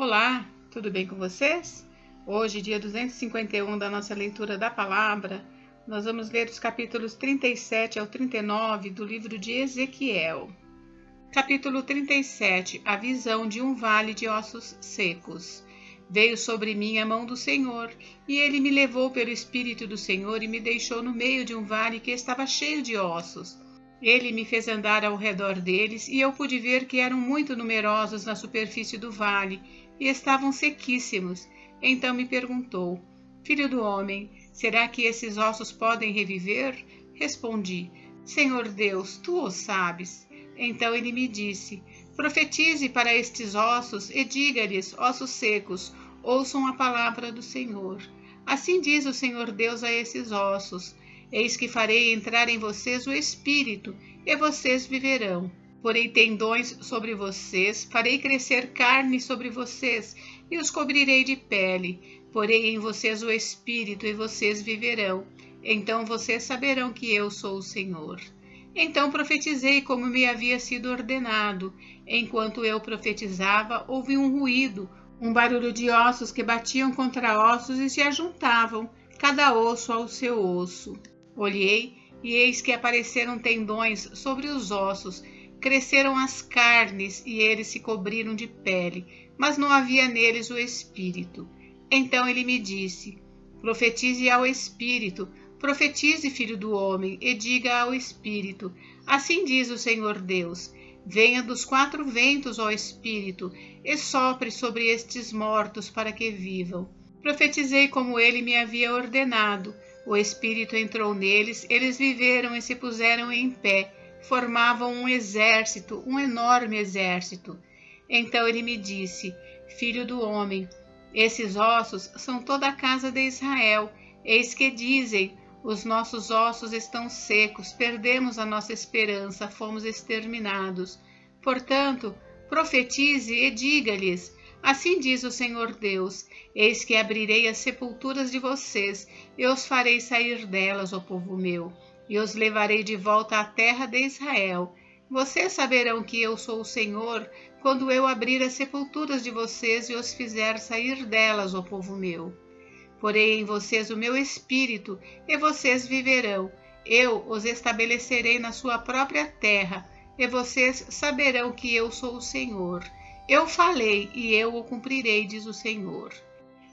Olá, tudo bem com vocês? Hoje, dia 251 da nossa leitura da palavra, nós vamos ler os capítulos 37 ao 39 do livro de Ezequiel. Capítulo 37. A visão de um vale de ossos secos. Veio sobre mim a mão do Senhor, e ele me levou pelo Espírito do Senhor e me deixou no meio de um vale que estava cheio de ossos. Ele me fez andar ao redor deles, e eu pude ver que eram muito numerosos na superfície do vale, e estavam sequíssimos. Então me perguntou: Filho do homem, será que esses ossos podem reviver? Respondi: Senhor Deus, tu o sabes. Então ele me disse: Profetize para estes ossos e diga-lhes, ossos secos, ouçam a palavra do Senhor. Assim diz o Senhor Deus a esses ossos: Eis que farei entrar em vocês o Espírito, e vocês viverão. Porei tendões sobre vocês, farei crescer carne sobre vocês, e os cobrirei de pele. Porei em vocês o Espírito, e vocês viverão. Então vocês saberão que eu sou o Senhor. Então profetizei como me havia sido ordenado. Enquanto eu profetizava, houve um ruído, um barulho de ossos que batiam contra ossos e se ajuntavam, cada osso ao seu osso. Olhei, e eis que apareceram tendões sobre os ossos, cresceram as carnes, e eles se cobriram de pele, mas não havia neles o Espírito. Então ele me disse: Profetize ao Espírito, profetize, filho do homem, e diga ao Espírito: Assim diz o Senhor Deus: Venha dos quatro ventos, ó Espírito, e sopre sobre estes mortos para que vivam. Profetizei como ele me havia ordenado. O Espírito entrou neles, eles viveram e se puseram em pé, formavam um exército, um enorme exército. Então ele me disse: Filho do homem, esses ossos são toda a casa de Israel. Eis que dizem: os nossos ossos estão secos, perdemos a nossa esperança, fomos exterminados. Portanto, profetize e diga-lhes: Assim diz o Senhor Deus: Eis que abrirei as sepulturas de vocês, e os farei sair delas, ó povo meu, e os levarei de volta à terra de Israel. Vocês saberão que eu sou o Senhor, quando eu abrir as sepulturas de vocês e os fizer sair delas, ó povo meu. Porei em vocês o meu espírito, e vocês viverão. Eu os estabelecerei na sua própria terra, e vocês saberão que eu sou o Senhor. Eu falei, e eu o cumprirei, diz o Senhor.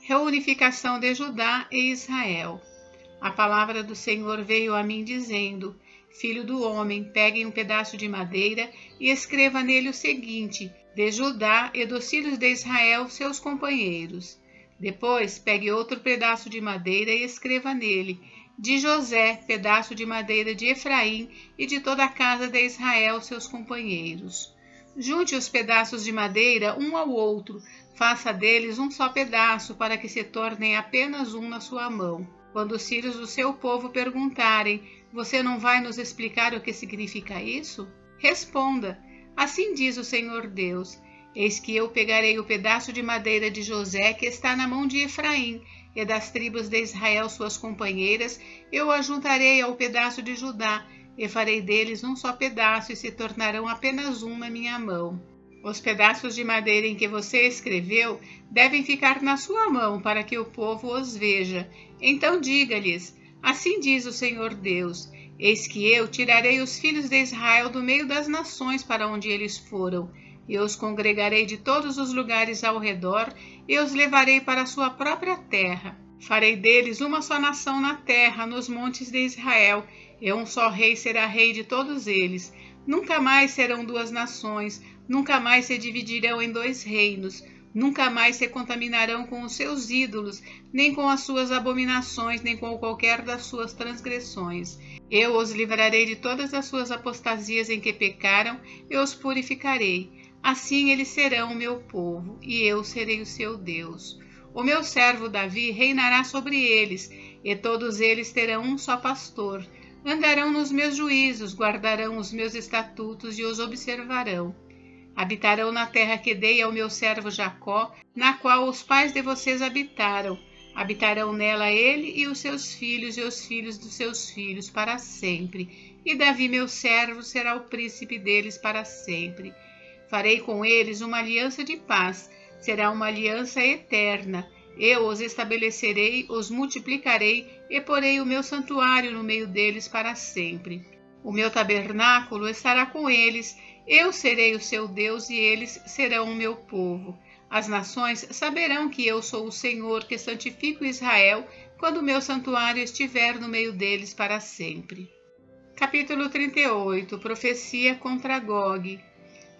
Reunificação de Judá e Israel. A palavra do Senhor veio a mim dizendo: Filho do homem, pegue um pedaço de madeira e escreva nele o seguinte: de Judá e dos filhos de Israel, seus companheiros. Depois, pegue outro pedaço de madeira e escreva nele: de José, pedaço de madeira de Efraim e de toda a casa de Israel, seus companheiros. Junte os pedaços de madeira um ao outro, faça deles um só pedaço, para que se tornem apenas um na sua mão. Quando os filhos do seu povo perguntarem: Você não vai nos explicar o que significa isso? Responda: Assim diz o Senhor Deus: Eis que eu pegarei o pedaço de madeira de José que está na mão de Efraim, e das tribos de Israel, suas companheiras, eu o ajuntarei ao pedaço de Judá, e farei deles um só pedaço, e se tornarão apenas um na minha mão. Os pedaços de madeira em que você escreveu devem ficar na sua mão, para que o povo os veja. Então diga-lhes: Assim diz o Senhor Deus: Eis que eu tirarei os filhos de Israel do meio das nações para onde eles foram, e os congregarei de todos os lugares ao redor, e os levarei para a sua própria terra. Farei deles uma só nação na terra, nos montes de Israel, e um só rei será rei de todos eles. Nunca mais serão duas nações, nunca mais se dividirão em dois reinos, nunca mais se contaminarão com os seus ídolos, nem com as suas abominações, nem com qualquer das suas transgressões. Eu os livrarei de todas as suas apostasias em que pecaram, e os purificarei. Assim eles serão o meu povo, e eu serei o seu Deus. O meu servo Davi reinará sobre eles, e todos eles terão um só pastor. Andarão nos meus juízos, guardarão os meus estatutos e os observarão. Habitarão na terra que dei ao meu servo Jacó, na qual os pais de vocês habitaram. Habitarão nela ele e os seus filhos e os filhos dos seus filhos para sempre. E Davi, meu servo, será o príncipe deles para sempre. Farei com eles uma aliança de paz. Será uma aliança eterna. Eu os estabelecerei, os multiplicarei e porei o meu santuário no meio deles para sempre. O meu tabernáculo estará com eles, eu serei o seu Deus e eles serão o meu povo. As nações saberão que eu sou o Senhor que santifico Israel quando o meu santuário estiver no meio deles para sempre. Capítulo 38. Profecia contra Gog.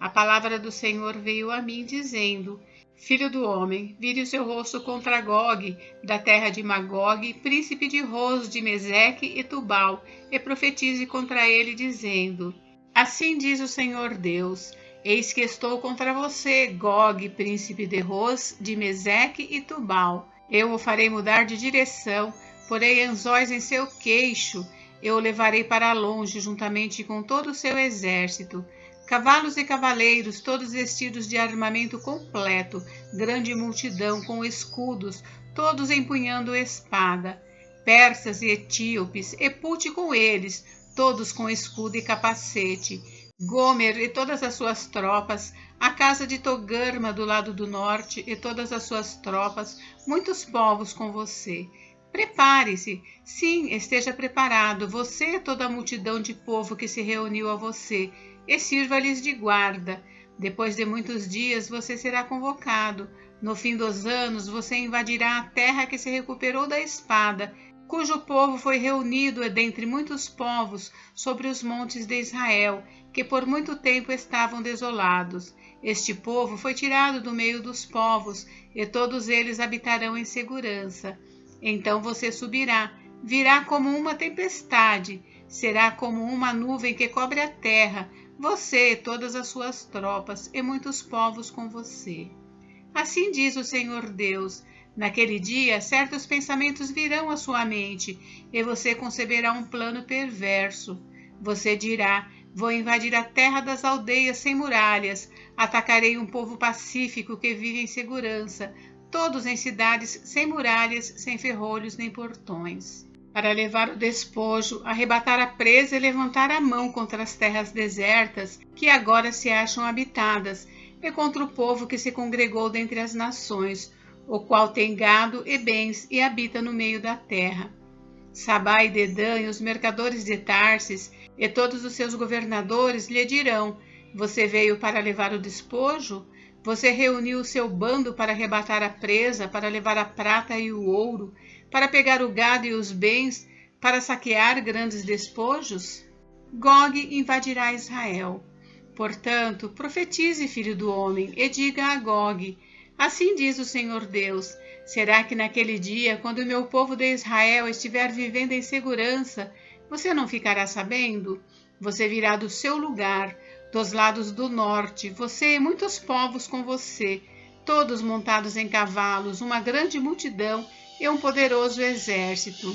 A palavra do Senhor veio a mim dizendo: Filho do homem, vire o seu rosto contra Gog, da terra de Magog, príncipe de Ros, de Meseque e Tubal, e profetize contra ele, dizendo: Assim diz o Senhor Deus: Eis que estou contra você, Gog, príncipe de Ros, de Meseque e Tubal. Eu o farei mudar de direção, porei anzóis em seu queixo, eu o levarei para longe, juntamente com todo o seu exército. Cavalos e cavaleiros, todos vestidos de armamento completo, grande multidão com escudos, todos empunhando espada. Persas e etíopes, e Pute com eles, todos com escudo e capacete. Gomer e todas as suas tropas, a casa de Togarma do lado do norte e todas as suas tropas, muitos povos com você. Prepare-se, sim, esteja preparado, você e toda a multidão de povo que se reuniu a você, e sirva-lhes de guarda. Depois de muitos dias você será convocado. No fim dos anos você invadirá a terra que se recuperou da espada, cujo povo foi reunido dentre muitos povos sobre os montes de Israel, que por muito tempo estavam desolados. Este povo foi tirado do meio dos povos, e todos eles habitarão em segurança. Então você subirá, virá como uma tempestade, será como uma nuvem que cobre a terra, você e todas as suas tropas, e muitos povos com você. Assim diz o Senhor Deus: naquele dia, certos pensamentos virão à sua mente, e você conceberá um plano perverso. Você dirá: vou invadir a terra das aldeias sem muralhas, atacarei um povo pacífico que vive em segurança, todos em cidades sem muralhas, sem ferrolhos nem portões. Para levar o despojo, arrebatar a presa e levantar a mão contra as terras desertas que agora se acham habitadas, e contra o povo que se congregou dentre as nações, o qual tem gado e bens e habita no meio da terra. Sabá e Dedã e os mercadores de Tarsis e todos os seus governadores lhe dirão: você veio para levar o despojo? Você reuniu o seu bando para arrebatar a presa, para levar a prata e o ouro, para pegar o gado e os bens, para saquear grandes despojos? Gog invadirá Israel. Portanto, profetize, filho do homem, e diga a Gog: assim diz o Senhor Deus: será que naquele dia, quando o meu povo de Israel estiver vivendo em segurança, você não ficará sabendo? Você virá do seu lugar, dos lados do norte, você e muitos povos com você, todos montados em cavalos, uma grande multidão e um poderoso exército.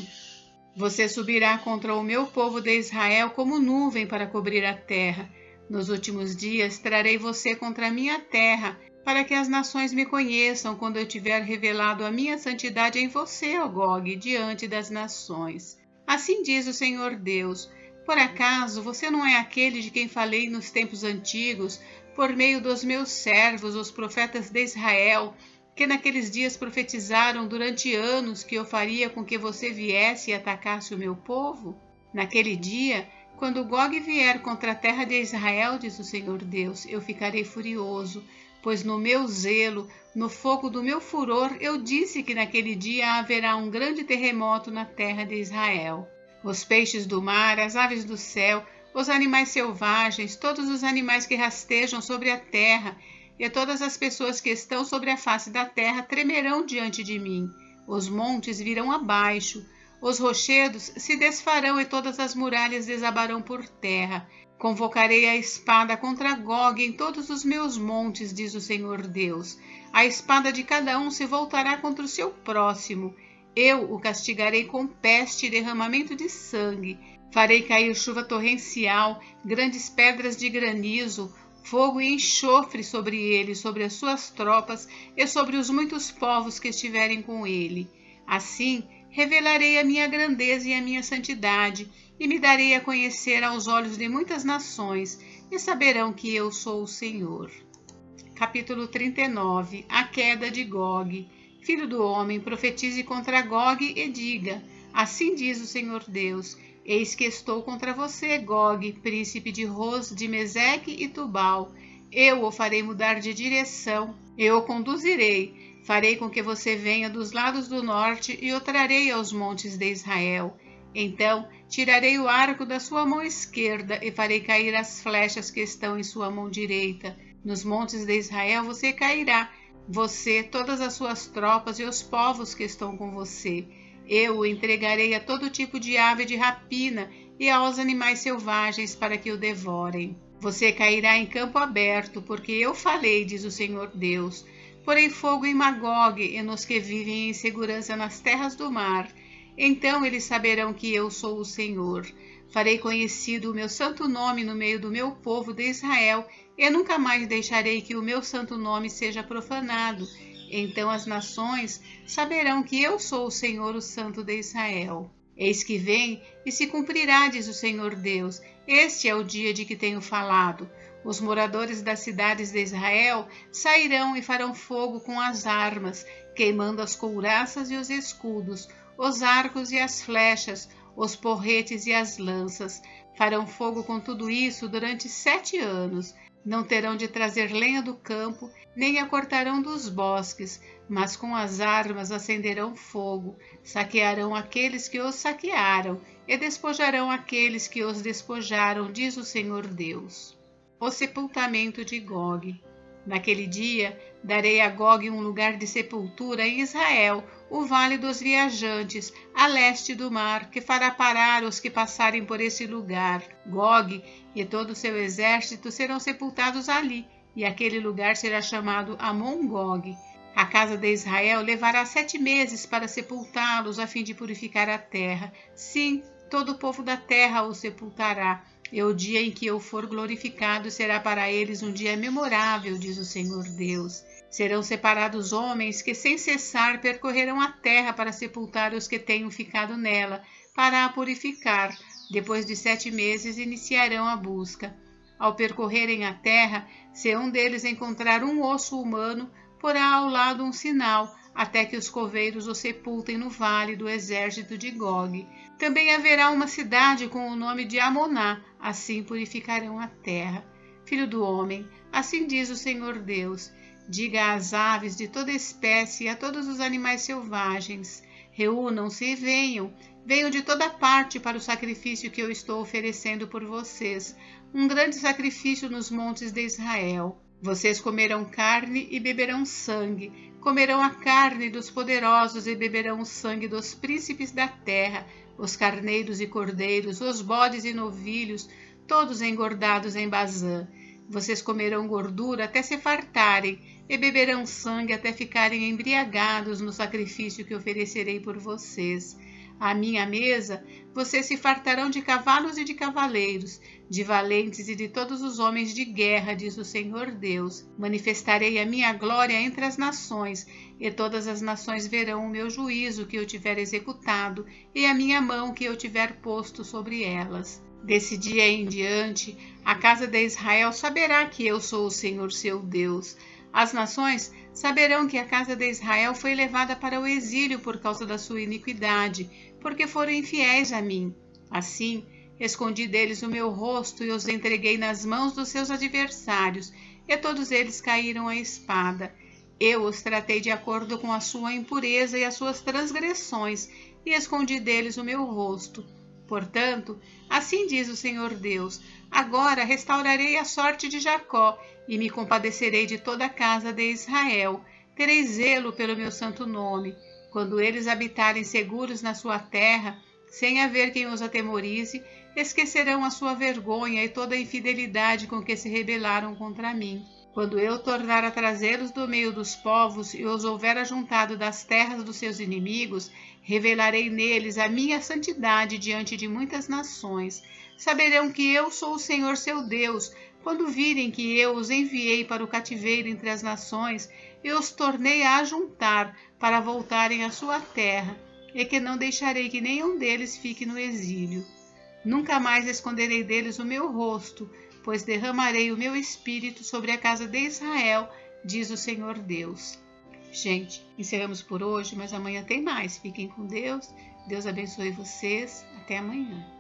Você subirá contra o meu povo de Israel como nuvem para cobrir a terra. Nos últimos dias trarei você contra a minha terra, para que as nações me conheçam quando eu tiver revelado a minha santidade em você, ó Gog, diante das nações. Assim diz o Senhor Deus: por acaso você não é aquele de quem falei nos tempos antigos, por meio dos meus servos, os profetas de Israel, que naqueles dias profetizaram durante anos que eu faria com que você viesse e atacasse o meu povo? Naquele dia, quando Gog vier contra a terra de Israel, diz o Senhor Deus, eu ficarei furioso, pois no meu zelo, no fogo do meu furor, eu disse que naquele dia haverá um grande terremoto na terra de Israel. Os peixes do mar, as aves do céu, os animais selvagens, todos os animais que rastejam sobre a terra, e todas as pessoas que estão sobre a face da terra tremerão diante de mim. Os montes virão abaixo, os rochedos se desfarão e todas as muralhas desabarão por terra. Convocarei a espada contra Gog em todos os meus montes, diz o Senhor Deus. A espada de cada um se voltará contra o seu próximo. Eu o castigarei com peste e derramamento de sangue. Farei cair chuva torrencial, grandes pedras de granizo, fogo e enxofre sobre ele, sobre as suas tropas e sobre os muitos povos que estiverem com ele. Assim, revelarei a minha grandeza e a minha santidade, e me darei a conhecer aos olhos de muitas nações, e saberão que eu sou o Senhor. Capítulo 39. A queda de Gog. Filho do homem, profetize contra Gog e diga: assim diz o Senhor Deus: eis que estou contra você, Gog, príncipe de Ros, de Meseque e Tubal. Eu o farei mudar de direção, eu o conduzirei, farei com que você venha dos lados do norte e o trarei aos montes de Israel. Então tirarei o arco da sua mão esquerda e farei cair as flechas que estão em sua mão direita. Nos montes de Israel você cairá, você, todas as suas tropas e os povos que estão com você. Eu o entregarei a todo tipo de ave de rapina e aos animais selvagens para que o devorem. Você cairá em campo aberto, porque eu falei, diz o Senhor Deus. Porei fogo em Magog e nos que vivem em segurança nas terras do mar. Então eles saberão que eu sou o Senhor. Farei conhecido o meu santo nome no meio do meu povo de Israel, e nunca mais deixarei que o meu santo nome seja profanado. Então as nações saberão que eu sou o Senhor, o Santo de Israel. Eis que vem e se cumprirá, diz o Senhor Deus. Este é o dia de que tenho falado. Os moradores das cidades de Israel sairão e farão fogo com as armas, queimando as couraças e os escudos, os arcos e as flechas, os porretes e as lanças. Farão fogo com tudo isso durante 7 anos. Não terão de trazer lenha do campo, nem a cortarão dos bosques, mas com as armas acenderão fogo, saquearão aqueles que os saquearam e despojarão aqueles que os despojaram, diz o Senhor Deus. O sepultamento de Gog. Naquele dia, darei a Gog um lugar de sepultura em Israel, o vale dos viajantes, a leste do mar, que fará parar os que passarem por esse lugar. Gog e todo o seu exército serão sepultados ali, e aquele lugar será chamado Amon-Gog. A casa de Israel levará 7 meses para sepultá-los, a fim de purificar a terra. Sim, todo o povo da terra os sepultará. E o dia em que eu for glorificado será para eles um dia memorável, diz o Senhor Deus. Serão separados homens que sem cessar percorrerão a terra para sepultar os que tenham ficado nela, para a purificar. Depois de 7 meses iniciarão a busca. Ao percorrerem a terra, se um deles encontrar um osso humano, porá ao lado um sinal, até que os coveiros o sepultem no vale do exército de Gog. Também haverá uma cidade com o nome de Amoná, assim purificarão a terra. Filho do homem, assim diz o Senhor Deus, diga às aves de toda espécie e a todos os animais selvagens, reúnam-se e venham de toda parte para o sacrifício que eu estou oferecendo por vocês, um grande sacrifício nos montes de Israel. Vocês comerão carne e beberão sangue, comerão a carne dos poderosos e beberão o sangue dos príncipes da terra, os carneiros e cordeiros, os bodes e novilhos, todos engordados em Bazã. Vocês comerão gordura até se fartarem e beberão sangue até ficarem embriagados no sacrifício que oferecerei por vocês. À minha mesa, vocês se fartarão de cavalos e de cavaleiros, de valentes e de todos os homens de guerra, diz o Senhor Deus. Manifestarei a minha glória entre as nações, e todas as nações verão o meu juízo que eu tiver executado, e a minha mão que eu tiver posto sobre elas. Desse dia em diante, a casa de Israel saberá que eu sou o Senhor seu Deus. As nações saberão que a casa de Israel foi levada para o exílio por causa da sua iniquidade, porque foram infiéis a mim. Assim, escondi deles o meu rosto e os entreguei nas mãos dos seus adversários, e todos eles caíram à espada. Eu os tratei de acordo com a sua impureza e as suas transgressões, e escondi deles o meu rosto. Portanto, assim diz o Senhor Deus, agora restaurarei a sorte de Jacó, e me compadecerei de toda a casa de Israel. Terei zelo pelo meu santo nome. Quando eles habitarem seguros na sua terra, sem haver quem os atemorize, esquecerão a sua vergonha e toda a infidelidade com que se rebelaram contra mim. Quando eu tornar a trazê-los do meio dos povos e os houver ajuntado das terras dos seus inimigos, revelarei neles a minha santidade diante de muitas nações. Saberão que eu sou o Senhor seu Deus, quando virem que eu os enviei para o cativeiro entre as nações e os tornei a ajuntar para voltarem à sua terra, e que não deixarei que nenhum deles fique no exílio. Nunca mais esconderei deles o meu rosto, pois derramarei o meu espírito sobre a casa de Israel diz o Senhor Deus. Gente, encerramos por hoje, mas amanhã tem mais. Fiquem com Deus. Deus abençoe vocês. Até amanhã.